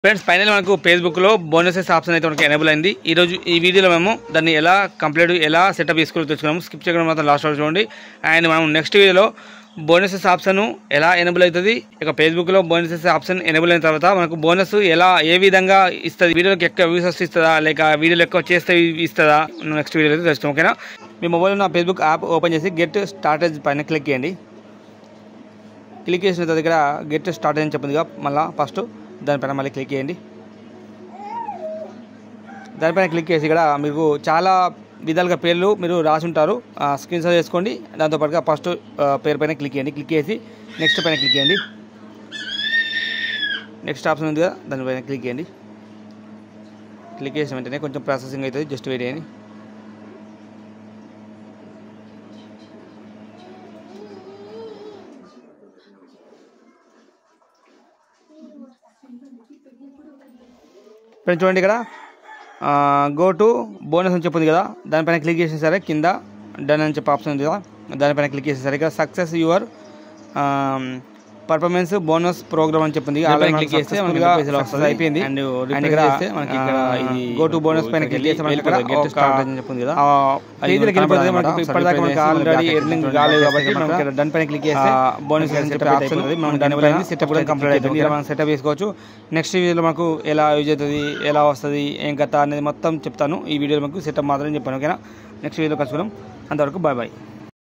Friends final మనకు ఫేస్బుక్లో bonuses option అయితే మనకి ఎనేబుల్ అయింది. ఈరోజు ఈ వీడియోలో మేము దాన్ని ఎలా సెటప్ చేసుకోవాలో తెలుసుకున్నాము. స్కిప్ చేయడం మాత్రం లాస్ట్ వరకు చూడండి. అండ్ మనం నెక్స్ట్ వీడియోలో బోనసెస్ ఆప్షన్ ఎలా ఎనేబుల్ అవుతుంది, ఇక ఫేస్బుక్లో బోనసెస్ ఆప్షన్ ఎనేబుల్ అయిన తర్వాత మనకు బోనస్ ఏ విధంగా ఇస్తుంది, వీడియోకి ఎక్కువ వ్యూస్ వస్తే ఇస్తుందా లేక వీడియోలు ఎక్కువ చేస్తే ఇస్తుందా నెక్స్ట్ వీడియోలో అయితే తెలుస్తాం. ఓకేనా? మీ మొబైల్లో నా ఫేస్బుక్ యాప్ ఓపెన్ చేసి గెట్ స్టార్టేజ్ పైన క్లిక్ చేయండి. క్లిక్ చేసిన తర్వాత ఇక్కడ గెట్ స్టార్టేజ్ అని చెప్పిందిగా, మళ్ళీ ఫస్ట్ దానిపైన మళ్ళీ క్లిక్ చేయండి. దానిపైన క్లిక్ చేసి ఇక్కడ మీకు చాలా విధాలుగా పేర్లు మీరు రాసి ఉంటారు, స్క్రీన్ షాట్ చేసుకోండి. దాంతోపాటుగా ఫస్ట్ పేరు పైన క్లిక్ చేయండి. క్లిక్ చేసి నెక్స్ట్ పైన క్లిక్ చేయండి. నెక్స్ట్ ఆప్షన్ ఉంది కదా, దానిపైన క్లిక్ చేయండి. క్లిక్ చేసిన వెంటనే కొంచెం ప్రాసెసింగ్ అవుతుంది, జస్ట్ వెయిట్ చేయండి. ఫ్రెండ్స్ చూడండి, ఇక్కడ గో టు బోనస్ అని చెప్పింది కదా, దానిపైన క్లిక్ చేసిన సరే కింద డన్ అని చెప్పి ఆప్షన్ ఉంది కదా, దానిపైన క్లిక్ చేసిన సరే ఇక్కడ success your performance bonus program అని చెప్పింది. ఆల్రెడీ క్లిక్ చేస్తే మనకి అయిపోయింది. అండ్ ఇక్కడ గో టు బోనస్ పైన క్లిక్ చేస్తే మనకి గెట్ స్టార్ట్ అని చెప్పింది కదా, పేజీలోకి వెళ్ళిపోతుంది. మనకి ఇప్పటిదాకా మనకి ఆల్రెడీ ఎర్నింగ్ కాలేదు కాబట్టి మనం ఇక్కడ డన్ పైన క్లిక్ చేస్తే బోనస్ అని చెప్పి ఆప్షన్ ఉంది. మనం డన్ పైన సెటప్ కూడా కంప్లీట్ అవుతుంది. మనం సెటప్ చేసుకోవచ్చు. నెక్స్ట్ వీడియోలో మనకు ఎలా యూజ్ అవుతుంది, ఎలా వస్తుంది, ఏం కథ అనేది మొత్తం చెప్తాను. ఈ వీడియోలో మనకు సెటప్ మాత్రం చెప్పాను. ఓకేనా? నెక్స్ట్ వీడియోలో కలుసుకుందాం. అంతవరకు బాయ్ బాయ్.